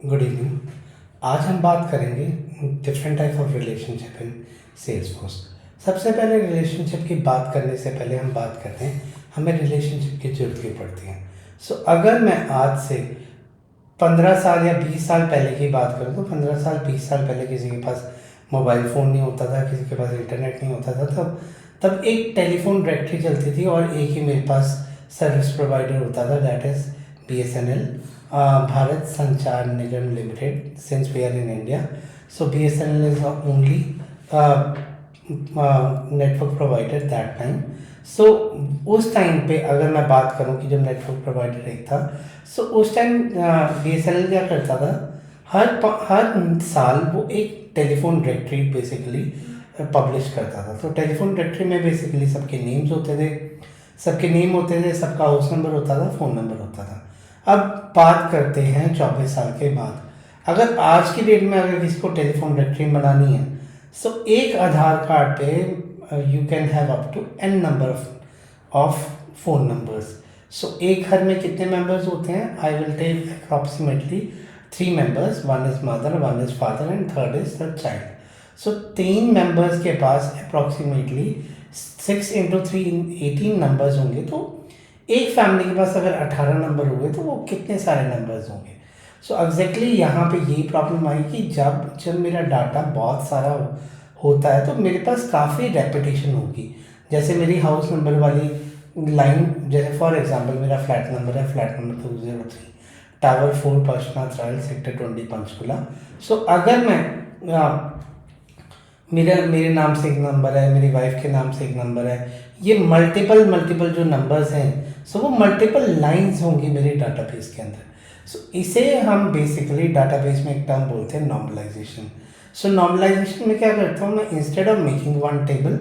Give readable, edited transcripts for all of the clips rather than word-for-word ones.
Good evening. आज हम बात करेंगे different type of relationship in Salesforce. सबसे पहले रिलेशनशिप की बात करने से पहले हम बात करते हैं हमें रिलेशनशिप की जरूरत क्यों पड़ती है। अगर मैं आज से 15 साल या 20 साल पहले की बात करूँ तो 15 साल 20 साल पहले किसी के पास मोबाइल फ़ोन नहीं होता था, किसी के पास इंटरनेट नहीं होता था। तब एक टेलीफोन डायरेक्टरी चलती थी और एक ही मेरे पास सर्विस प्रोवाइडर होता था, दैट इज़ BSNL, भारत संचार निगम लिमिटेड। Since we are in India, so BSNL is only network provider that time. उस टाइम पे अगर मैं बात करूं कि जब नेटवर्क प्रोवाइडर एक था, उस टाइम BSNL क्या करता था, हर साल वो एक टेलीफोन डायरेक्टरी बेसिकली पब्लिश करता था। तो टेलीफोन डायरेक्टरी में बेसिकली सबके नेम्स होते थे, सबका हाउस नंबर होता था, फ़ोन नंबर होता था। अब बात करते हैं 24 साल के बाद। अगर आज की डेट में अगर किसी को टेलीफोन डायरेक्टरी बनानी है, एक आधार कार्ड पे you can have up to n number of phone numbers. एक घर में कितने मेंबर्स होते हैं? I will take approximately 3 members, 1 is mother, 1 is father and 3rd is the child. 3 members के पास अप्रॉक्सीमेटली 6 इंटू 3 18 नंबर्स होंगे। तो एक फैमिली के पास अगर 18 नंबर हुए तो वो कितने सारे नंबर्स होंगे। एग्जैक्टली यहाँ पे यही प्रॉब्लम आई कि जब मेरा डाटा बहुत सारा होता है तो मेरे पास काफ़ी रेपिटेशन होगी। जैसे मेरी हाउस नंबर वाली लाइन, जैसे फॉर एग्जांपल मेरा फ्लैट नंबर है, flat number 203, tower 4, Parsvnath royal, sector 20, Panchkula. अगर मैं मेरे नाम से एक नंबर है, मेरी वाइफ के नाम से एक नंबर है, ये मल्टीपल जो नंबर्स हैं, वो मल्टीपल लाइंस होंगी मेरे डाटाबेस के अंदर। इसे हम बेसिकली डाटाबेस में एक टर्म बोलते हैं नॉर्मलाइजेशन। नॉर्मलाइजेशन में क्या करता हूँ मैं, इंस्टेड ऑफ मेकिंग 1 टेबल,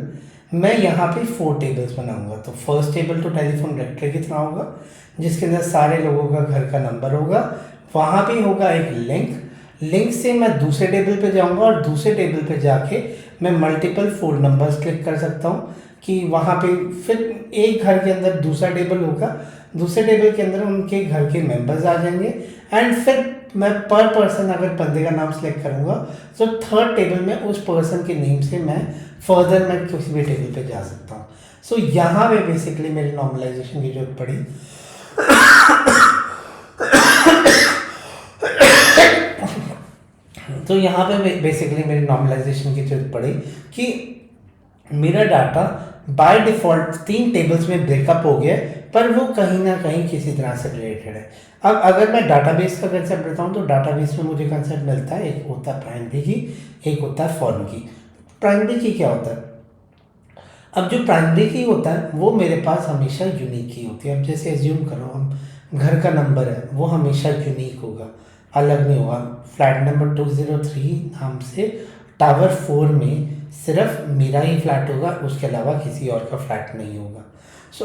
मैं यहाँ पे 4 टेबल्स बनाऊंगा। तो फर्स्ट टेबल तो टेलीफोन डायरेक्टरी की तरह होगा, जिसके अंदर सारे लोगों का घर का नंबर होगा। वहाँ पे होगा एक लिंक से मैं दूसरे टेबल पे जाऊंगा और दूसरे टेबल पे जाके मैं मल्टीपल 4 नंबर्स क्लिक कर सकता हूँ कि वहाँ पे फिर एक घर के अंदर दूसरा टेबल होगा, दूसरे टेबल के अंदर उनके घर के मेंबर्स आ जाएंगे एंड फिर मैं पर पर्सन अगर बंदे का नाम सेलेक्ट करूँगा तो 3rd टेबल में उस पर्सन के नेम से मैं फर्दर मैं किसी भी टेबल पे जा सकता हूँ। यहाँ पे बेसिकली मेरी नॉर्मलाइजेशन की जरूरत पड़ी। तो यहाँ पे बेसिकली मेरी नॉर्मलाइजेशन की जरूरत पड़ी कि मेरा डाटा बाय डिफ़ॉल्ट 3 टेबल्स में ब्रेकअप हो गया, पर वो कहीं ना कहीं किसी तरह से रिलेटेड है। अब अगर मैं डाटाबेस का कंसेप्ट बताऊँ तो डाटाबेस में मुझे कंसेप्ट मिलता है, एक होता है प्राइमरी की, एक होता है फॉरेन की। प्राइमरी की क्या होता है? अब जो प्राइमरी की होता है वो मेरे पास हमेशा यूनिक की होती है। अब जैसे एज्यूम करो हम घर का नंबर है, वो हमेशा यूनिक होगा, अलग नहीं होगा। फ्लैट नंबर 203 नाम से टावर 4 में सिर्फ मेरा ही फ्लैट होगा, उसके अलावा किसी और का फ्लैट नहीं होगा।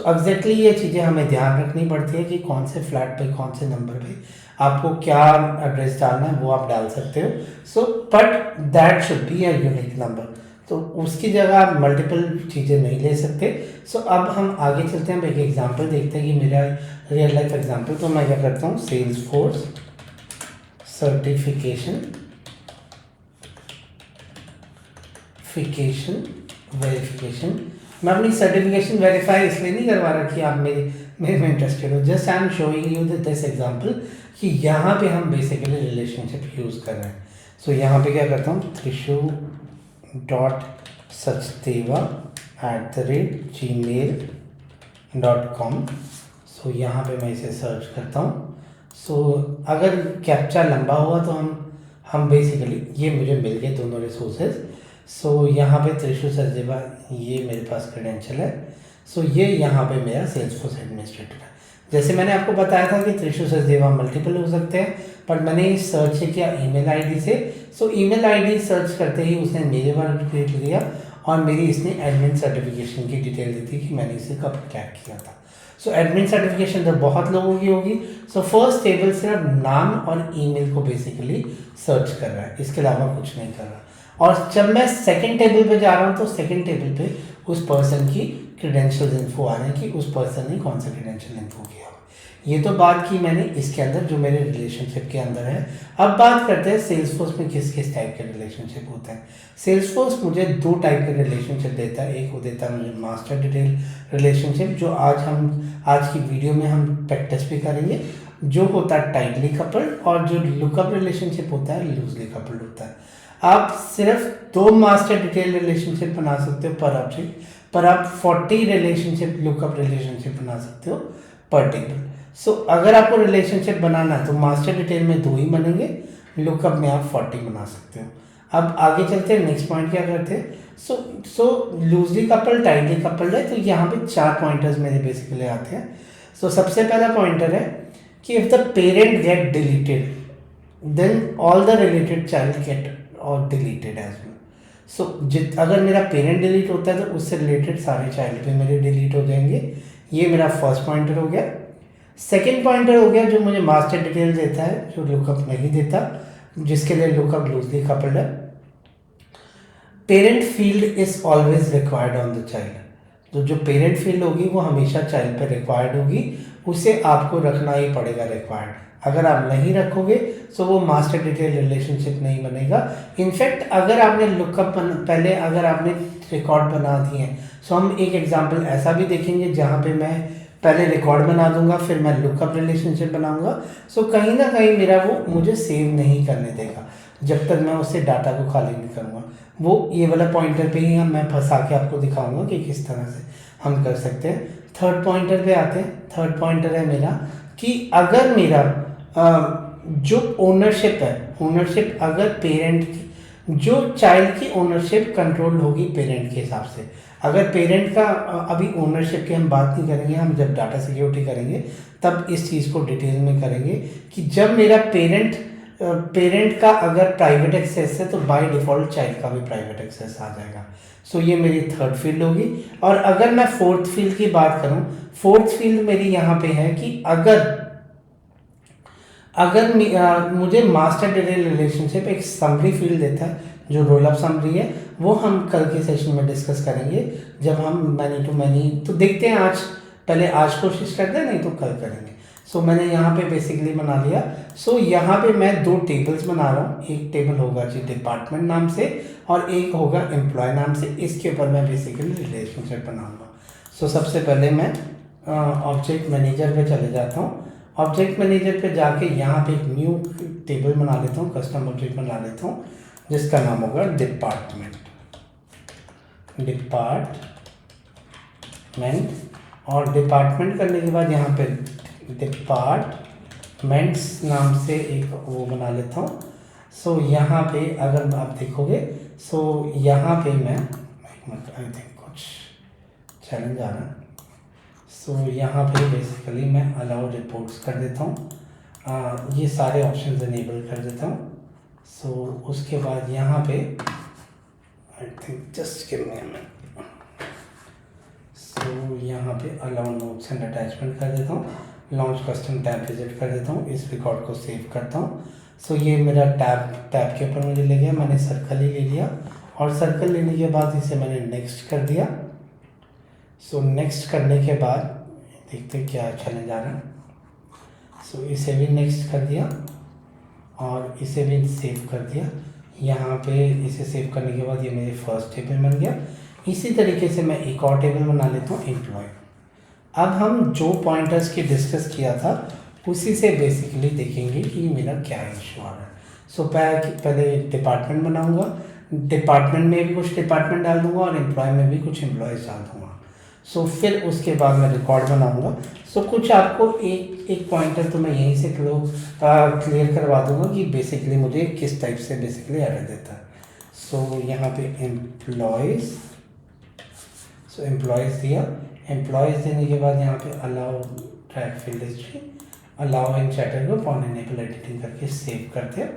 एग्जैक्टली ये चीज़ें हमें ध्यान रखनी पड़ती है कि कौन से फ्लैट पे, कौन से नंबर पे आपको क्या एड्रेस डालना है वो आप डाल सकते हो। But that should be a unique number. तो उसकी जगह आप मल्टीपल चीज़ें नहीं ले सकते। अब हम आगे चलते हैं, एक एग्जांपल देखते हैं कि मेरा रियल लाइफ एग्जांपल। तो मैं क्या करता हूँ, सेल्सफोर्स सर्टिफिकेशन वेरिफिकेशन। मैं अपनी सर्टिफिकेशन वेरीफाई इसलिए नहीं करवा रहा कि आप मेरे में इंटरेस्टेड हो, just I am showing you this example कि यहाँ पे हम बेसिकली रिलेशनशिप यूज़ कर रहे हैं। यहाँ पे क्या करता हूँ, trishu.sachdeva@gmail.com। यहाँ पे मैं इसे सर्च करता हूँ। अगर कैप्चा लंबा हुआ तो हम बेसिकली ये मुझे मिल गए दोनों रिसोर्सेज। यहाँ पे त्रिशु सचदेवा ये मेरे पास क्रेडेंशियल है। ये यहाँ पे मेरा सेल्सफोर्स एडमिनिस्ट्रेटर है। जैसे मैंने आपको बताया था कि त्रिशु सचदेवा मल्टीपल हो सकते हैं, पर मैंने सर्च किया ईमेल आईडी से। ईमेल आईडी सर्च करते ही उसने मेरे बारे में क्लिक किया और मेरी इसने एडमिन सर्टिफिकेशन की डिटेल दी थी कि मैंने इसे कब क्रैक किया था। एडमिन सर्टिफिकेशन तो बहुत लोगों की होगी। फर्स्ट टेबल सिर्फ नाम और ईमेल को बेसिकली सर्च कर रहा है, इसके अलावा कुछ नहीं कर रहा। और जब मैं सेकंड टेबल पे जा रहा हूँ तो सेकंड टेबल पे उस पर्सन की क्रेडेंशियल्स इन्फो आ रहे हैं कि उस पर्सन ने कौन सा क्रेडेंशियल इन्फो किया। ये तो बात की मैंने इसके अंदर जो मेरे रिलेशनशिप के अंदर है। अब बात करते हैं सेल्सफोर्स में किस किस टाइप के रिलेशनशिप होते हैं। सेल्सफोर्स मुझे 2 टाइप के रिलेशनशिप देता है। एक वो देता है मुझे मास्टर डिटेल रिलेशनशिप, जो आज की वीडियो में हम प्रैक्टिस भी करेंगे, जो होता है टाइटली कपल्ड, और जो लुकअप रिलेशनशिप होता है लूजली कपल्ड होता है। आप सिर्फ 2 मास्टर डिटेल रिलेशनशिप बना सकते हो पर ऑब्जेक्ट, पर आप 40 रिलेशनशिप लुकअप रिलेशनशिप बना सकते हो पर टेबल। सो अगर आपको रिलेशनशिप बनाना है तो मास्टर डिटेल में 2 ही बनेंगे, लुकअप में आप 40 बना सकते हो। अब आगे चलते हैं, नेक्स्ट पॉइंट क्या करते हैं। सो लूजली कपल्ड, टाइटली कपल्ड है, तो यहाँ पे 4 पॉइंटर्स मेरे बेसिकली आते हैं। सो सबसे पहला पॉइंटर है कि if the parent get deleted then all the related child get और डिलीटेड एज वेल। सो अगर मेरा पेरेंट डिलीट होता है तो उससे रिलेटेड सारे चाइल्ड भी मेरे डिलीट हो जाएंगे। ये मेरा फर्स्ट पॉइंटर हो गया। सेकेंड पॉइंटर हो गया जो मुझे मास्टर डिटेल देता है, जो लुकअप नहीं देता, जिसके लिए लुकअप लूजली कपल्ड है। Parent field is always required on the child, तो जो पेरेंट फील्ड होगी वो हमेशा चाइल्ड पे रिक्वायर्ड होगी, उसे आपको रखना ही पड़ेगा रिक्वायर्ड। अगर आप नहीं रखोगे तो वो मास्टर डिटेल रिलेशनशिप नहीं बनेगा। इनफैक्ट अगर आपने लुकअप पहले अगर आपने रिकॉर्ड बना दिए हैं, सो हम एक एग्जांपल ऐसा भी देखेंगे जहाँ पे मैं पहले रिकॉर्ड बना दूंगा फिर मैं लुकअप रिलेशनशिप बनाऊंगा। सो कहीं ना कहीं मेरा वो मुझे सेव नहीं करने देगा जब तक मैं उससे डाटा को खाली नहीं करूँगा। वो ये वाला पॉइंटर पे ही मैं फंसा के आपको दिखाऊंगा कि किस तरह से हम कर सकते हैं। थर्ड पॉइंटर पे आते हैं। थर्ड पॉइंटर है मेरा कि अगर मेरा जो ओनरशिप है, ओनरशिप अगर पेरेंट की, जो चाइल्ड की ओनरशिप कंट्रोल होगी पेरेंट के हिसाब से। अगर पेरेंट का अभी ओनरशिप की हम बात नहीं करेंगे, हम जब डाटा सिक्योरिटी करेंगे तब इस चीज़ को डिटेल में करेंगे कि जब मेरा पेरेंट का अगर प्राइवेट एक्सेस है तो बाय डिफ़ॉल्ट चाइल्ड का भी प्राइवेट एक्सेस आ जाएगा। सो ये मेरी थर्ड फील्ड होगी। और अगर मैं फोर्थ फील्ड की बात करूं, फोर्थ फील्ड मेरी यहाँ पे है कि अगर मुझे मास्टर डिटेल रिलेशनशिप एक समरी फील्ड देता है, जो रोल अप समरी है, वो हम कल के सेशन में डिस्कस करेंगे जब हम मैनी टू मैनी। तो देखते हैं पहले आज कोशिश करते हैं, नहीं तो कल करेंगे। सो मैंने यहाँ पे बेसिकली बना लिया। सो यहाँ पे मैं 2 टेबल्स बना रहा हूँ। एक टेबल होगा जी डिपार्टमेंट नाम से और एक होगा एम्प्लॉय नाम से। इसके ऊपर मैं बेसिकली रिलेशनशिप बनाऊंगा। सो सबसे पहले मैं ऑब्जेक्ट मैनेजर पे चले जाता हूँ। ऑब्जेक्ट मैनेजर पे जाके यहाँ पे एक न्यू टेबल बना लेता हूँ, कस्टम ऑब्जेक्ट बना लेता हूँ जिसका नाम होगा डिपार्टमेंट। और डिपार्टमेंट करने के बाद यहाँ पे डिपार्टमेंट्स नाम से एक वो बना लेता हूँ। सो यहाँ पे अगर आप देखोगे, सो यहाँ पे मैं आई थिंक कुछ चैलेंज आ रहा है। सो यहाँ पे बेसिकली मैं अलाउ रिपोर्ट्स कर देता हूँ, ये सारे ऑप्शंस इनेबल कर देता हूँ। सो उसके बाद यहाँ पे I think just give me a minute. So यहाँ पे अलाउ नोट्स एंड अटैचमेंट कर देता हूँ, लॉन्च कस्टम टैब विजिट कर देता हूँ, इस रिकॉर्ड को सेव करता हूँ। सो ये मेरा टैब के ऊपर मुझे ले गया, मैंने सर्कल ही ले लिया और सर्कल लेने के बाद इसे मैंने नेक्स्ट कर दिया। सो नेक्स्ट करने के बाद देखते क्या चैलेंज आ रहा है। सो इसे भी नेक्स्ट कर दिया और इसे भी सेव कर दिया। यहाँ पे इसे सेव करने के बाद ये मेरे फर्स्ट टेबल बन गया। इसी तरीके से मैं एक और टेबल बना लेता हूँ एम्प्लॉय। अब हम जो पॉइंटर्स की डिस्कस किया था उसी से बेसिकली देखेंगे कि मेरा क्या इशू आ रहा है। सो पहले डिपार्टमेंट बनाऊंगा, डिपार्टमेंट में भी कुछ डिपार्टमेंट डाल दूंगा और एम्प्लॉय में भी कुछ एम्प्लॉयज़ डाल दूंगा। सो फिर उसके बाद मैं रिकॉर्ड बनाऊंगा। सो कुछ आपको एक पॉइंटर तो मैं यहीं से क्लियर करवा दूंगा कि बेसिकली मुझे किस टाइप से बेसिकली एरर देता है। सो यहाँ पे एम्प्लॉयज़, सो एम्प्लॉयज़ दिया। एम्प्लॉयज़ देने के बाद यहाँ पे allow track field history, allow इन चैटर को ऑन एनेबल एडिटिंग करके सेव करते हैं।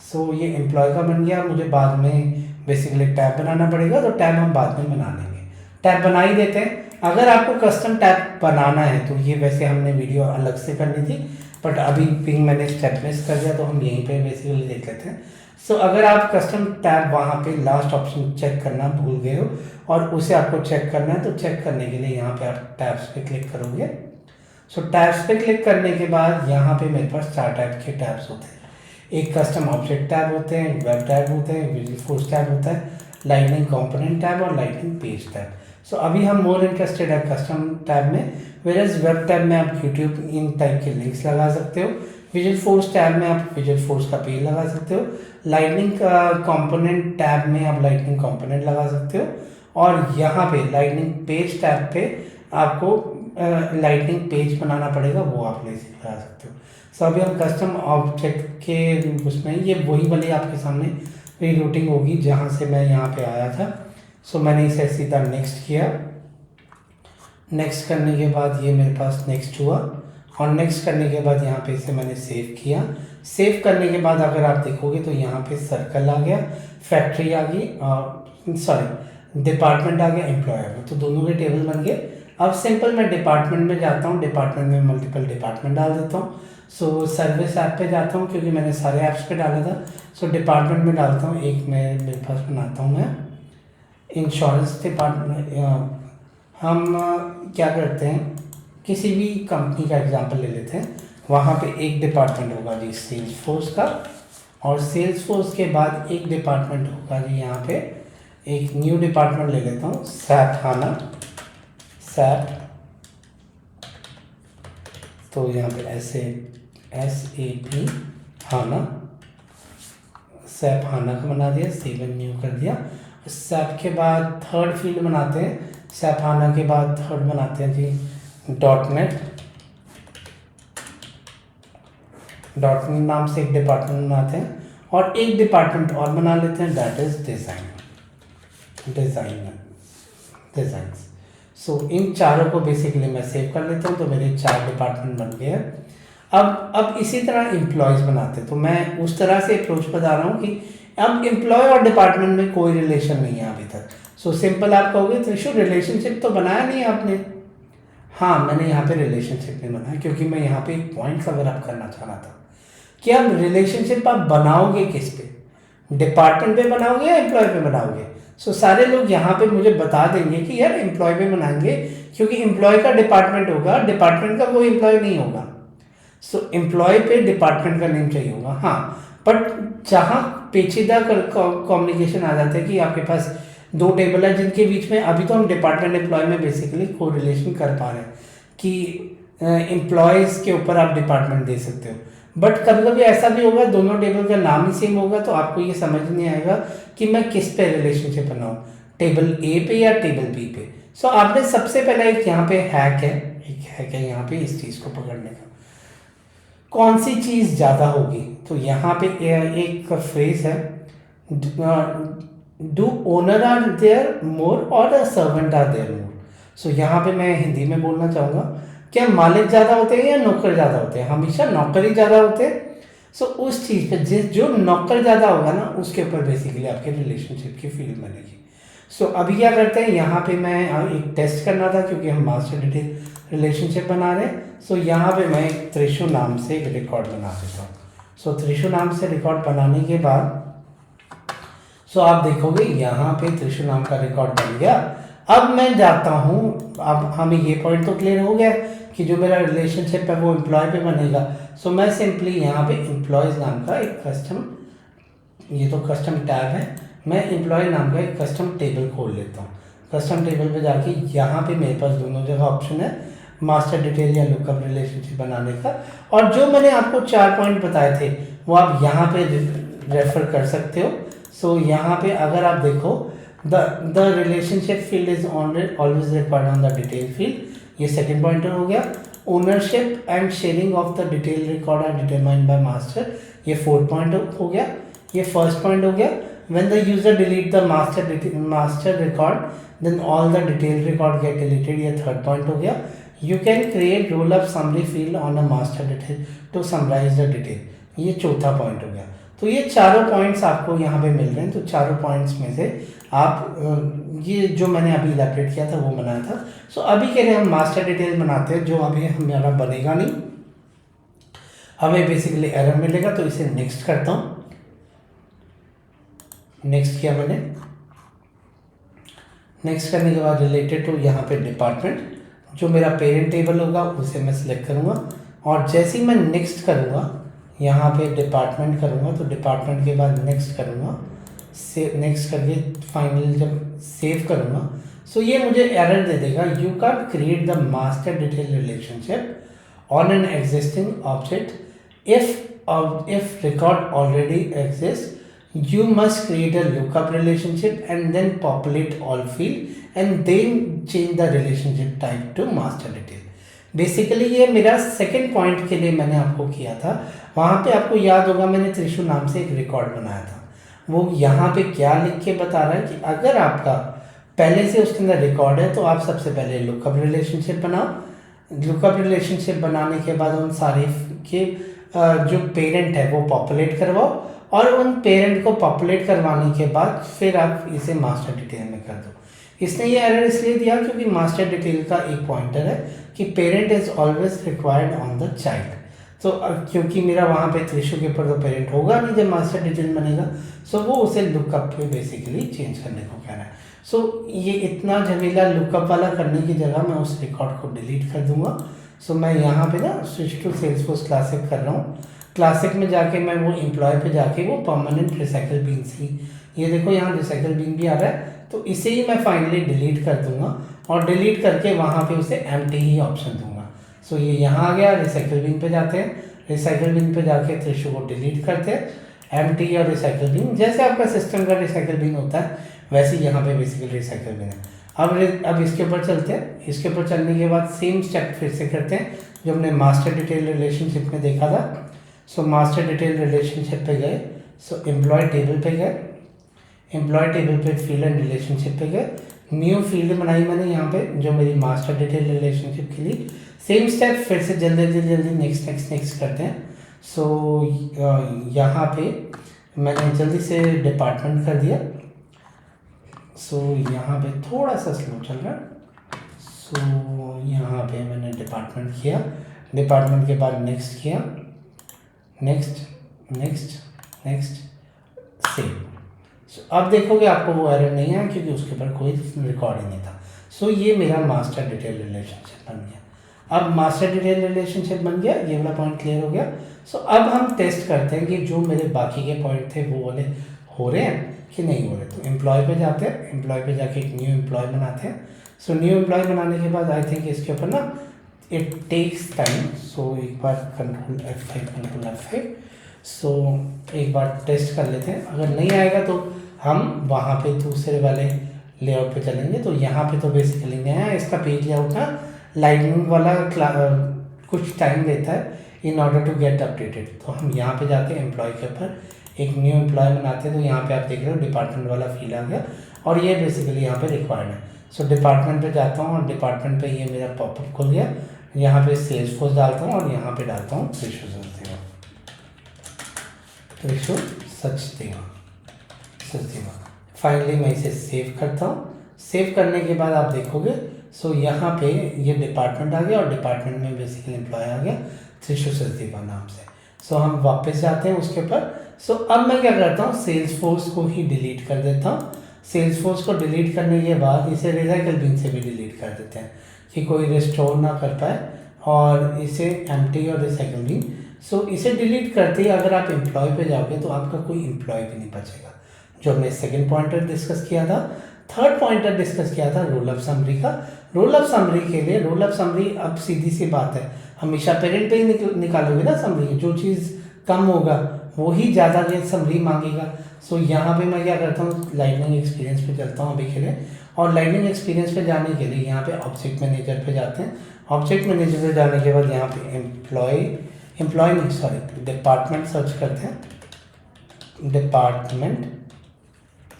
सो ये एम्प्लॉय का बन गया। मुझे बाद में बेसिकली टैब बनाना पड़ेगा, तो टैब हम बाद में बना लेंगे। टैब बना ही देते हैं। अगर आपको कस्टम टैब बनाना है तो ये वैसे हमने वीडियो अलग से करनी थी, बट अभी पिंग मैंने स्टेप मिस कर दिया तो हम यहीं पे बेसिकली देख लेते हैं। सो अगर आप कस्टम टैब वहाँ पे लास्ट ऑप्शन चेक करना भूल गए हो और उसे आपको चेक करना है, तो चेक करने के लिए यहाँ पे आप टैब्स पे क्लिक करोगे। सो टैब्स पे क्लिक करने के बाद यहाँ पे मेरे पास 4 टाइप के टैब्स होते हैं। एक कस्टम ऑब्जेक्ट टैब होते हैं, वेब टैब होते हैं, विजुअल फोर्स टैब होता है, लाइटनिंग कंपोनेंट टैब और लाइटनिंग पेज टैब। सो अभी हम मोर इंटरेस्टेड है कस्टम टैब में, वेयरएज वेब टैब में आप यूट्यूब इन टाइप के लिंक्स लगा सकते हो, विजुअल फोर्स टैब में आप विजुअल फोर्स का पेज लगा सकते हो, लाइटनिंग कंपोनेंट टैब में आप लाइटनिंग कंपोनेंट लगा सकते हो, और यहाँ पे लाइटनिंग पेज टैब पे आपको लाइटनिंग पेज बनाना पड़ेगा, वो आप ले लगा सकते हो। सो अभी हम कस्टम ऑब्जेक्ट के उसमें ये वही वाली आपके सामने रीरूटिंग होगी जहाँ से मैं यहाँ पे आया था। सो मैंने इसे सीधा नेक्स्ट किया। नेक्स्ट करने के बाद ये मेरे पास नेक्स्ट हुआ, और नेक्स्ट करने के बाद यहाँ पे इसे मैंने सेव किया। सेव करने के बाद अगर आप देखोगे तो यहाँ पे सर्कल आ गया, फैक्ट्री आ गई, सॉरी डिपार्टमेंट आ गया, एम्प्लॉय आ गया, तो दोनों के टेबल बन गए। अब सिंपल मैं डिपार्टमेंट में जाता हूँ, डिपार्टमेंट में मल्टीपल डिपार्टमेंट डाल देता हूँ। सो सर्विस ऐप पे जाता हूँ क्योंकि मैंने सारे ऐप्स पे डाला था। सो डिपार्टमेंट में डालता हूँ, एक मेरे पास बनाता हूँ मैं इंश्योरेंस डिपार्टमेंट। हम क्या करते हैं, किसी भी कंपनी का एग्जांपल ले लेते हैं, वहाँ पे एक डिपार्टमेंट होगा जी सेल्स फोर्स का, और सेल्स फोर्स के बाद एक डिपार्टमेंट होगा जी यहाँ पे एक न्यू डिपार्टमेंट ले लेता हूँ, सैप हाना, सैप। तो यहाँ पे SAP हाना, सैप हाना का बना दिया, 7 न्यू कर दिया। सैप के बाद थर्ड फील्ड बनाते हैं, सैप हाना के बाद थर्ड बनाते हैं जी .NET नाम से एक डिपार्टमेंट बनाते हैं, और एक डिपार्टमेंट और बना लेते हैं, दैट इज डिज़ाइन। सो इन चारों को बेसिकली मैं सेव कर लेता हूँ, तो मेरे 4 डिपार्टमेंट बन गए हैं। अब इसी तरह एम्प्लॉयज़ बनाते हैं, तो मैं उस तरह से अप्रोच बता रहा हूँ कि अब एम्प्लॉय और डिपार्टमेंट में कोई रिलेशन नहीं है अभी तक। सो सिंपल आप कहोगे त्रिशु रिलेशनशिप तो बनाया नहीं आपने। हाँ, मैंने यहाँ पे रिलेशनशिप नहीं बनाया क्योंकि मैं यहाँ पे एक पॉइंट कवर अप करना चाह रहा था कि अब रिलेशनशिप आप बनाओगे किस पे, डिपार्टमेंट पे बनाओगे या एम्प्लॉय पे बनाओगे। सो सारे लोग यहाँ पे मुझे बता देंगे कि यार एम्प्लॉय पे बनाएंगे क्योंकि एम्प्लॉय का डिपार्टमेंट होगा, डिपार्टमेंट का कोई एम्प्लॉय नहीं होगा। सो एम्प्लॉय पे डिपार्टमेंट का नेम चाहिए होगा। हाँ, बट जहाँ पेचीदा कम्युनिकेशन आ जाता है कि आपके पास 2 टेबल है जिनके बीच में अभी तो हम डिपार्टमेंट एम्प्लॉय में बेसिकली को रिलेशन कर पा रहे हैं कि एम्प्लॉयज़ के ऊपर आप डिपार्टमेंट दे सकते हो, बट कभी कभी ऐसा भी होगा दोनों टेबल का नाम ही सेम होगा, तो आपको ये समझ नहीं आएगा कि मैं किस पे रिलेशनशिप बनाऊँ, टेबल ए पे या टेबल बी पे। सो आपने सबसे पहले एक यहाँ पे हैक है यहाँ पे इस चीज़ को पकड़ने का, कौन सी चीज़ ज़्यादा होगी। तो यहाँ पे एक फ्रेज है, do owner are there more और the servant are there more. सो यहाँ पे मैं हिंदी में बोलना चाहूँगा, क्या मालिक ज़्यादा होते हैं या नौकर ज़्यादा होते हैं? हमेशा नौकर ही ज़्यादा होते हैं। सो उस चीज़ पे जो नौकर ज़्यादा होगा ना उसके ऊपर बेसिकली आपके रिलेशनशिप की फील्ड बनेगी। सो अभी क्या करते हैं, यहाँ पे मैं एक टेस्ट करना था क्योंकि हम मास्टर डिटेल रिलेशनशिप बना रहे हैं। सो यहाँ पे मैं एक त्रिशु नाम से एक रिकॉर्ड बना देता हूँ। सो त्रिशु नाम से रिकॉर्ड बनाने के बाद सो आप देखोगे यहाँ पे त्रिशु नाम का रिकॉर्ड बन गया। अब मैं जाता हूँ, अब हमें ये पॉइंट तो क्लियर हो गया कि जो मेरा रिलेशनशिप है वो एम्प्लॉय पे बनेगा। सो मैं सिंपली यहाँ पे एम्प्लॉयज़ नाम का एक कस्टम, ये तो कस्टम टैब है, मैं एम्प्लॉय नाम का एक कस्टम टेबल खोल लेता हूँ। कस्टम टेबल पे जाके यहाँ पे मेरे पास दोनों जगह ऑप्शन है, मास्टर डिटेल या लुकअप रिलेशनशिप बनाने का, और जो मैंने आपको 4 पॉइंट बताए थे वो आप यहाँ पे रेफर कर सकते हो। सो यहाँ पे अगर आप देखो the relationship field is always required on the detail field, ये सेकंड पॉइंटर हो गया। Ownership and sharing of the detail record are determined by master, ये 4th पॉइंट हो गया। ये फर्स्ट पॉइंट हो गया, when the user delete the master record then all the detail record get deleted, ये 3rd point हो गया। You can create roll up summary field on a master detail to summarise the detail, ये 4था point हो गया। तो ये चारों पॉइंट्स आपको यहाँ पे मिल रहे हैं। तो चारों पॉइंट्स में से आप ये जो मैंने अभी इलैबोरेट किया था वो बनाया था। सो अभी के लिए हम मास्टर डिटेल बनाते हैं, जो अभी हमारा बनेगा नहीं, हमें बेसिकली एरर मिलेगा। तो इसे नेक्स्ट करता हूँ, नेक्स्ट किया मैंने। नेक्स्ट करने के बाद रिलेटेड टू यहाँ पे जो मेरा पेरेंट टेबल होगा उसे मैं सिलेक्ट करूँगा, और जैसे ही मैं नेक्स्ट करूँगा यहाँ पे डिपार्टमेंट करूँगा, तो डिपार्टमेंट के बाद नेक्स्ट करूँगा, नेक्स्ट करके फाइनल जब सेव करूँगा, सो ये मुझे एरर दे देगा, you can create the master detail relationship on an existing object if record already exists you must create a lookup relationship and then populate all field and then change the relationship type to master detail. Basically ये मेरा second point के लिए मैंने आपको किया था। वहाँ पे आपको याद होगा मैंने त्रिशु नाम से एक रिकॉर्ड बनाया था। वो यहाँ पे क्या लिख के बता रहा है कि अगर आपका पहले से उसके अंदर रिकॉर्ड है तो आप सबसे पहले लुकअप रिलेशनशिप बनाओ। लुकअप रिलेशनशिप बनाने के बाद उन सारे के जो पेरेंट है वो पॉपुलेट करवाओ, और उन पेरेंट को पॉपुलेट करवाने के बाद फिर आप इसे मास्टर डिटेल में कर दो। इसने ये एरर इसलिए दिया क्योंकि मास्टर डिटेल का एक पॉइंटर है कि parent is always required on the child. तो क्योंकि मेरा वहाँ पे त्रिशु के ऊपर तो पेरेंट होगा नहीं जब मास्टर डिटेल बनेगा, सो वो उसे लुकअप पे बेसिकली चेंज करने को कह रहा है। सो ये इतना झमेला लुकअप वाला करने की जगह मैं उस रिकॉर्ड को डिलीट कर दूंगा। सो मैं यहाँ पे ना स्विच टू सेल्सफोर्स क्लासिक कर रहा हूँ। क्लासिक में जाके मैं वो एम्प्लॉय पे जाके वो परमानेंट रिसाइकल बीन से, ये देखो यहाँ रिसाइकल बीन भी आ रहा है, तो इसे ही मैं फाइनली डिलीट कर दूंगा, और डिलीट करके वहाँ पे उसे एम्प्टी ही ऑप्शन दूंगा। सो ये यहाँ आ गया। रिसाइकल बीन पे जाते हैं, रिसाइकल बीन पे जाके त्रिशु को डिलीट करते हैं, एम्प्टी और रिसाइकल बीन, जैसे आपका सिस्टम का रिसाइकल बीन होता है वैसे ही यहाँ पे बेसिकली रिसाइकल बीन है। अब इसके ऊपर चलते हैं। इसके ऊपर चलने के बाद सेम स्टेप फिर से करते हैं जो हमने मास्टर डिटेल रिलेशनशिप में देखा था। सो मास्टर डिटेल रिलेशनशिप पे गए, सो एम्प्लॉय टेबल पे गए, एम्प्लॉय टेबल पे फील्ड एंड रिलेशनशिप पे गए, न्यू फील्ड बनाई मैंने यहाँ पे जो मेरी मास्टर डिटेल रिलेशनशिप के लिए। सेम स्टेप फिर से जल्दी नेक्स्ट करते हैं। सो यहाँ पे मैंने जल्दी से डिपार्टमेंट कर दिया। सो यहाँ पे थोड़ा सा स्लो चल रहा है। सो यहाँ पे मैंने डिपार्टमेंट किया, डिपार्टमेंट के बाद नेक्स्ट किया, नेक्स्ट सेव। सो अब देखोगे आपको वो एरर नहीं है क्योंकि उसके ऊपर कोई रिकॉर्ड ही नहीं था। सो ये मेरा मास्टर डिटेल रिलेशनशिप बन गया। अब मास्टर डिटेल रिलेशनशिप बन गया, ये वाला पॉइंट क्लियर हो गया। सो अब हम टेस्ट करते हैं कि जो मेरे बाकी के पॉइंट थे वो वाले हो रहे हैं कि नहीं हो रहे। तो एम्प्लॉय पे जाते हैं, एम्प्लॉय पे जाके एक न्यू एम्प्लॉय बनाते हैं। सो न्यू एम्प्लॉय बनाने के बाद आई थिंक इसके ऊपर ना इट टेक्स टाइम। सो एक बार कंट्रोल F5 सो एक बार टेस्ट कर लेते हैं। अगर नहीं आएगा तो हम वहाँ पे दूसरे वाले लेआउट पे चलेंगे। तो यहाँ पे तो बेसिकली नया है, इसका पेज लेआउट ना लाइटनिंग वाला कुछ टाइम लेता है in order to get updated. तो हम यहाँ पे जाते हैं एम्प्लॉय के ऊपर एक न्यू एम्प्लॉय बनाते हैं। तो यहाँ पे आप देख रहे हो डिपार्टमेंट वाला फील आ गया, और ये बेसिकली यहाँ पे रिक्वायर्ड है। सो डिपार्टमेंट पे जाता हूँ और डिपार्टमेंट पे ये मेरा पॉपअप खुल गया। यहाँ पे सेल्सफोर्स डालता हूँ और यहाँ पे डालता हूँ त्रिशु सचदेवा। फाइनली मैं इसे सेव करता हूँ। सेव करने के बाद आप देखोगे सो यहाँ पे ये डिपार्टमेंट आ गया, और डिपार्टमेंट में बेसिकली एम्प्लॉय आ गया त्रिशु सचदेवा नाम से। सो हम वापस जाते हैं उसके ऊपर। सो अब मैं क्या करता हूँ, सेल्सफोर्स को ही डिलीट कर देता हूँ। सेल्सफोर्स को डिलीट करने के बाद इसे रिसाइकल बिन से भी डिलीट कर देते हैं कि कोई रिस्टोर ना कर पाए, और इसे एम्प्टी और रिसाइकल बिन। सो इसे डिलीट करते ही अगर आप एम्प्लॉय पे जाओगे तो आपका कोई एम्प्लॉय भी नहीं बचेगा। जो हमने सेकंड पॉइंटर डिस्कस किया था, थर्ड पॉइंटर डिस्कस किया था रोल अप समरी का। रोल अप समरी के लिए रोल अप समरी अब सीधी सी बात है, हमेशा पेरेंट पे ही निकालोगे ना समरी। जो चीज़ कम होगा वही ज़्यादा ये समरी मांगेगा। सो यहाँ पे मैं क्या करता हूँ, लाइटनिंग एक्सपीरियंस पे चलता हूँ अभी के लिए। और लाइटनिंग एक्सपीरियंस पे जाने के लिए यहाँ पे ऑब्जेक्ट मैनेजर पे जाते हैं। ऑब्जेक्ट मैनेजर पे जाने के बाद यहाँ पे डिपार्टमेंट सर्च करते हैं, डिपार्टमेंट।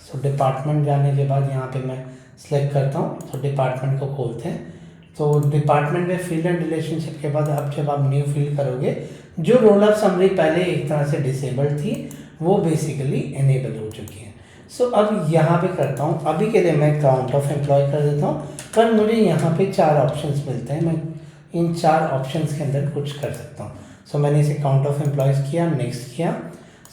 सो डिपार्टमेंट जाने के बाद यहाँ पे मैं सिलेक्ट करता हूँ, तो डिपार्टमेंट को खोलते हैं। तो डिपार्टमेंट में फील्ड एंड रिलेशनशिप के बाद अब जब आप न्यू फील्ड करोगे, जो रोल अप समरी पहले एक तरह से डिसेबल्ड थी वो बेसिकली इनेबल हो चुकी है। सो अब यहाँ पे करता हूँ, अभी के लिए मैं काउंट ऑफ एम्प्लॉय कर देता हूँ, पर मुझे यहाँ पे 4 ऑप्शंस मिलते हैं, मैं इन 4 ऑप्शंस के अंदर कुछ कर सकता हूँ। सो मैंने इसे काउंट ऑफ एम्प्लॉयज़ किया, नेक्स्ट किया।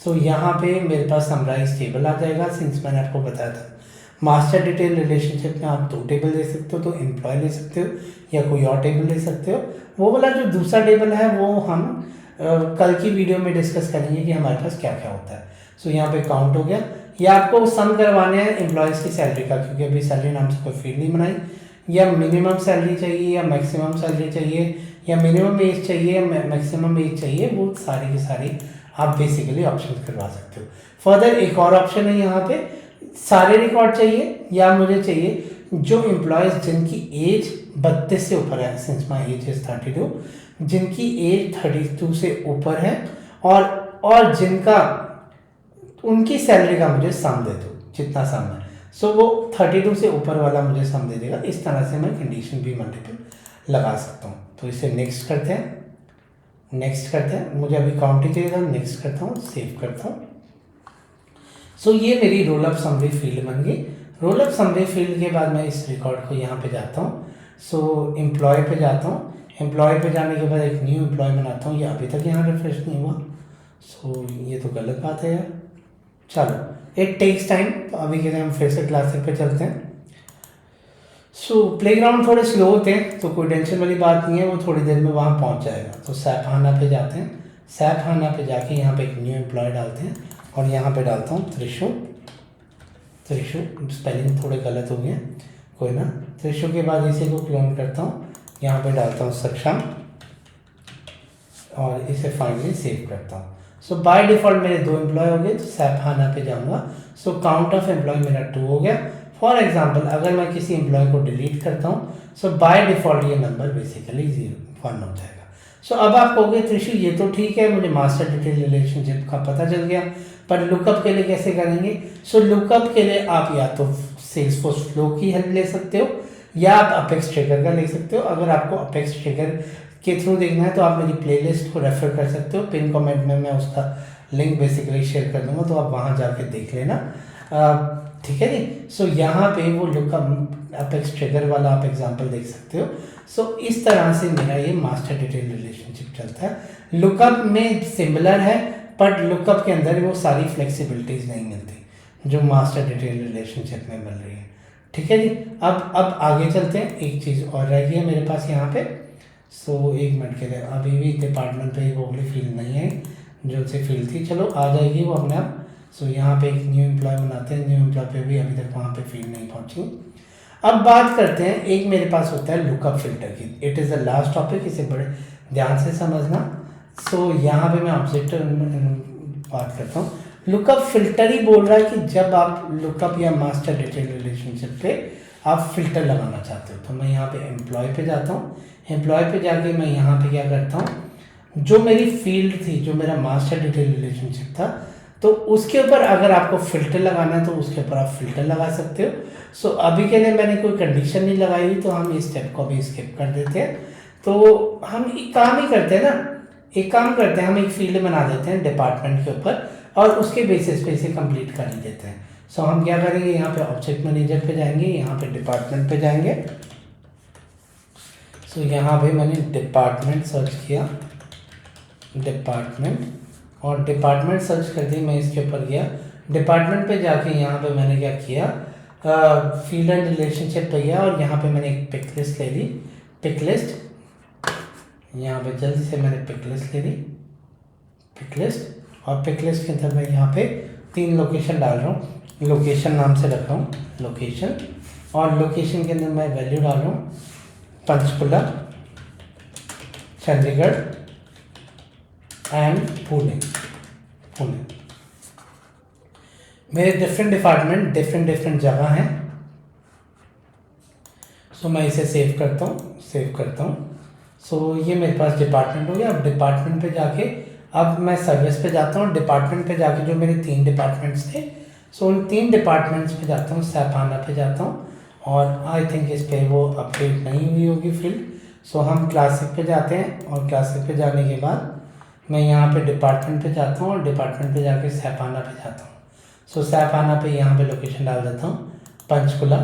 सो यहाँ पे मेरे पास समराइज टेबल आ जाएगा। सिंस मैंने आपको बताया था मास्टर डिटेल रिलेशनशिप में आप 2 टेबल ले सकते हो, तो एम्प्लॉय ले सकते हो या कोई और टेबल ले सकते हो। वो वाला जो दूसरा टेबल है वो हम कल की वीडियो में डिस्कस करेंगे कि हमारे पास क्या क्या होता है। सो यहाँ पे काउंट हो गया। या आपको सम करवाने हैं एम्प्लॉयज़ की सैलरी का, क्योंकि अभी सैलरी नाम से कोई फील्ड नहीं बनाई, या मिनिमम सैलरी चाहिए या मैक्सिमम सैलरी चाहिए या मिनिमम एज चाहिए या मैक्सिमम एज चाहिए, वो सारी की सारी आप बेसिकली ऑप्शन करवा सकते हो। फर्दर एक और ऑप्शन है यहाँ पे, सारे रिकॉर्ड चाहिए या मुझे चाहिए जो एम्प्लॉयज़ जिनकी एज 32 से ऊपर है, सिंस माई एज इज 32, जिनकी एज 32 से ऊपर है और जिनका उनकी सैलरी का मुझे सम दे दो, जितना सम है। सो वो 32 से ऊपर वाला मुझे सम दे देगा। इस तरह से मैं कंडीशन भी मल्टीपल लगा सकता हूँ। तो इसे नेक्स्ट करते हैं, मुझे अभी काउंट ही चाहिए था, नेक्स्ट करता हूँ, सेव करता हूँ। सो ये मेरी रोल अप समरी फील्ड बन गई। रोल अप समरी फील्ड के बाद मैं इस रिकॉर्ड को यहाँ पे जाता हूँ। सो एम्प्लॉय पे जाता हूँ। एम्प्लॉय पे जाने के बाद एक न्यू एम्प्लॉय बनाता हूँ। ये अभी तक यहाँ रिफ्रेश नहीं हुआ। सो ये तो गलत बात है यार। चलो, इट टेक्स टाइम। तो अभी के लिए हम फिर से क्लासिक पे चलते हैं। सो प्लेग्राउंड थोड़े स्लो होते हैं, तो कोई टेंशन वाली बात नहीं है, वो थोड़ी देर में वहाँ पहुँच जाएगा। तो सैप हाना पे जाते हैं। सैप हाना पे जाके यहाँ पे एक न्यू एम्प्लॉय डालते हैं और यहाँ पे डालता हूँ त्रिशु। स्पेलिंग थोड़े गलत हो गए, कोई ना। त्रिशु के बाद इसे को क्लोन करता हूँ, यहाँ पे डालता हूँ सक्षम और इसे फाइनली सेव करता हूँ। सो बाय डिफ़ॉल्ट मेरे 2 एम्प्लॉय हो गए। तो सैप हाना पे जाऊँगा। सो काउंट ऑफ एम्प्लॉय मेरा 2 हो गया। फॉर एग्जाम्पल अगर मैं किसी एम्प्लॉय को डिलीट करता हूँ, सो बाय डिफ़ॉल्ट ये नंबर बेसिकली 1 हो जाएगा। सो अब आप कहोगे त्रिशु ये तो ठीक है, मुझे मास्टर डिटेल रिलेशनशिप का पता चल गया, पर लुकअप के लिए कैसे करेंगे? सो लुकअप के लिए आप या तो सेल्सफोर्स फ्लो की हेल्प ले सकते हो या आप अपेक्स ट्रिगर का ले सकते हो। अगर आपको अपेक्स ट्रिगर के थ्रू देखना है तो आप मेरी प्लेलिस्ट को रेफर कर सकते हो। पिन कमेंट में मैं उसका लिंक बेसिकली शेयर कर दूंगा, तो आप वहाँ जाके देख लेना। ठीक है जी। सो यहाँ पे वो लुकअप अपेक्स ट्रिगर वाला आप एग्जांपल देख सकते हो। सो इस तरह से मेरा ये मास्टर डिटेल रिलेशनशिप चलता है। लुकअप में सिमिलर है, बट लुकअप के अंदर वो सारी फ्लेक्सिबिलिटीज़ नहीं मिलती जो मास्टर डिटेल रिलेशनशिप में मिल रही है। ठीक है जी। अब आगे चलते हैं। एक चीज़ और रह गई है मेरे पास यहाँ पे। सो 1 मिनट के लिए, अभी भी डिपार्टमेंट पे वो वाली फील्ड नहीं है जो से फील्ड थी, चलो आ जाएगी वो अपने आप। सो यहाँ पे एक न्यू एम्प्लॉय बनाते हैं। न्यू एम्प्लॉय पे भी अभी तक वहाँ पे फील्ड नहीं पहुँची। अब बात करते हैं, एक मेरे पास होता है लुकअप फिल्टर की। It is the last topic, इसे बड़े ध्यान से समझना। सो यहाँ पे मैं ऑब्जेक्ट बात करता हूँ। लुकअप फिल्टर ही बोल रहा है कि जब आप लुकअप या मास्टर डिटेल रिलेशनशिप पे आप फिल्टर लगाना चाहते हो। तो मैं यहाँ पे एम्प्लॉय पे जाता हूँ। एम्प्लॉय पे जाके मैं यहाँ पे क्या करता हूँ, जो मेरी फील्ड थी, जो मेरा मास्टर डिटेल रिलेशनशिप था, तो उसके ऊपर अगर आपको फ़िल्टर लगाना है तो उसके ऊपर आप फ़िल्टर लगा सकते हो। सो अभी के लिए मैंने कोई कंडीशन नहीं लगाई हुई, तो हम इस स्टेप को भी स्किप कर देते हैं। तो हम एक काम ही करते हैं ना, एक काम करते हैं, हम एक फील्ड बना देते हैं डिपार्टमेंट के ऊपर और उसके बेसिस पे इसे कंप्लीट कर ही देते हैं। सो हम क्या करेंगे, यहाँ पे ऑब्जेक्ट मैनेजर पे जाएंगे, यहाँ पे डिपार्टमेंट पे जाएंगे। सो यहाँ पे मैंने डिपार्टमेंट सर्च किया, डिपार्टमेंट, और डिपार्टमेंट सर्च कर दी। मैं इसके ऊपर गया, डिपार्टमेंट पे जाके यहाँ पे मैंने क्या किया, फील्ड एंड रिलेशनशिप पे गया और यहाँ पे मैंने एक पिक लिस्ट ले ली। पिक लिस्ट, यहाँ पे जल्दी से मैंने पिक लिस्ट ले ली, पिक लिस्ट। और पिक लिस्ट के अंदर मैं यहाँ पे 3 लोकेशन डाल रहा हूँ। लोकेशन नाम से रख रहा हूँ लोकेशन, और लोकेशन के अंदर मैं वैल्यू डाल रहा हूँ पंचकुला, चंडीगढ़ एंड पुणे। मेरे डिफरेंट डिपार्टमेंट डिफरेंट जगह हैं। सो मैं इसे सेव करता हूँ। सो ये मेरे पास डिपार्टमेंट हो गया। अब डिपार्टमेंट पे जाके अब मैं सर्विस पे जाता हूँ। डिपार्टमेंट पे जाके जो मेरे 3 डिपार्टमेंट्स थे, सो उन 3 डिपार्टमेंट्स पे जाता हूँ, सैप हाना पे जाता हूँ, और आई थिंक इस पे वो अपडेट नहीं हुई होगी फील्ड। सो हम क्लासिक पे जाते हैं और क्लासिक पे जाने के बाद मैं यहाँ पे डिपार्टमेंट पे जाता हूँ और डिपार्टमेंट पे जाके सैप हाना पे जाता हूँ। सो सैप हाना पे यहाँ पे लोकेशन डाल देता हूँ पंचकुला,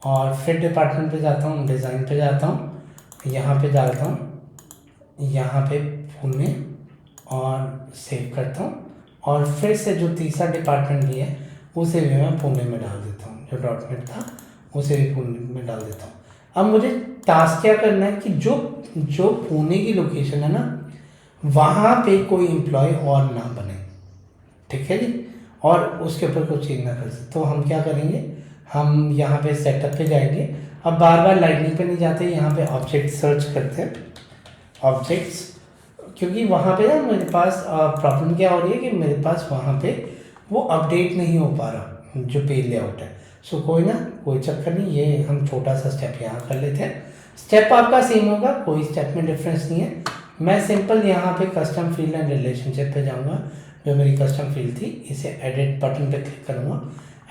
और फिर डिपार्टमेंट पे जाता हूँ, डिज़ाइन पे जाता हूँ, यहाँ पे डालता हूँ यहाँ पे पुणे और सेव करता हूँ। और फिर से जो तीसरा डिपार्टमेंट भी है उसे भी मैं पुणे में डाल देता हूँ, जो डॉटनेट था उसे भी पुणे में डाल देता हूँ। अब मुझे टास्क क्या करना है कि जो जो पुणे की लोकेशन है ना, वहाँ पे कोई एम्प्लॉय और ना बने, ठीक है जी, और उसके ऊपर कुछ चेंज ना कर सकते। तो हम क्या करेंगे, हम यहाँ पे सेटअप पे जाएंगे। अब बार बार लाइटनिंग पे नहीं जाते, यहाँ पे ऑब्जेक्ट सर्च करते हैं, ऑब्जेक्ट्स, क्योंकि वहाँ पे ना मेरे पास प्रॉब्लम क्या हो रही है कि मेरे पास वहाँ पे वो अपडेट नहीं हो पा रहा जो पेज लेआउट है। सो कोई चक्कर नहीं, ये हम छोटा सा स्टेप यहाँ कर लेते हैं। स्टेप आपका सेम होगा, कोई स्टेप में डिफरेंस नहीं है। मैं सिंपल यहाँ पे कस्टम फील्ड एंड रिलेशनशिप पे जाऊँगा, जो मेरी कस्टम फील्ड थी, इसे एडिट बटन पे क्लिक करूँगा।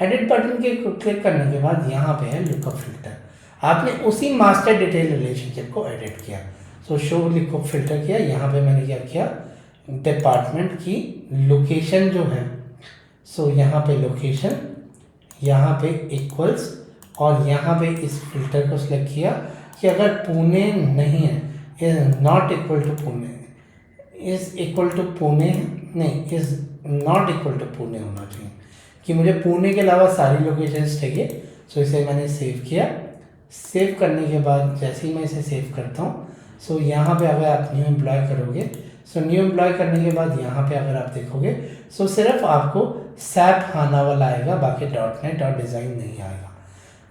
एडिट बटन के क्लिक करने के बाद यहाँ पे है लुकअप फिल्टर। आपने उसी मास्टर डिटेल रिलेशनशिप को एडिट किया, सो शो लुकअप फिल्टर किया। यहाँ पे मैंने क्या किया, डिपार्टमेंट की लोकेशन जो है, सो यहाँ पे लोकेशन, यहाँ पे इक्वल्स, और यहाँ पे इस फिल्टर को सिलेक्ट किया कि अगर पुणे नहीं है, is not equal to Pune, is equal to Pune नहीं, is not equal to Pune होना चाहिए, कि मुझे पुणे के अलावा सारी लोकेशंस चाहिए। सो इसे मैंने सेव किया। सेव करने के बाद जैसे ही मैं इसे सेव करता हूँ, सो यहाँ पे अगर आप न्यू एम्प्लॉय करोगे, सो न्यू एम्प्लॉय करने के बाद यहाँ पे अगर आप देखोगे, सो सिर्फ आपको सैप आना वाला आएगा, बाकी डॉटनेट और डिज़ाइन नहीं आएगा,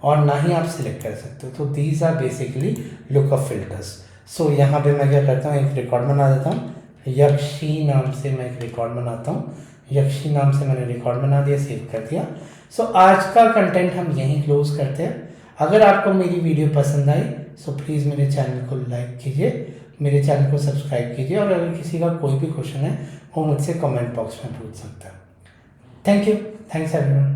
और ना ही आप सिलेक्ट कर सकते हो। तो these are basically lookup filters. So यहाँ पे मैं क्या करता हूँ, एक रिकॉर्ड बना देता हूँ, यक्षी नाम से मैं एक रिकॉर्ड बनाता हूँ। यक्षी नाम से मैंने रिकॉर्ड बना दिया, सेव कर दिया। सो आज का कंटेंट हम यहीं क्लोज करते हैं। अगर आपको मेरी वीडियो पसंद आई, सो प्लीज़ मेरे चैनल को लाइक कीजिए, मेरे चैनल को सब्सक्राइब कीजिए, और अगर किसी का कोई भी क्वेश्चन है वो मुझसे कमेंट बॉक्स में पूछ सकता है। Thank you, thanks everyone.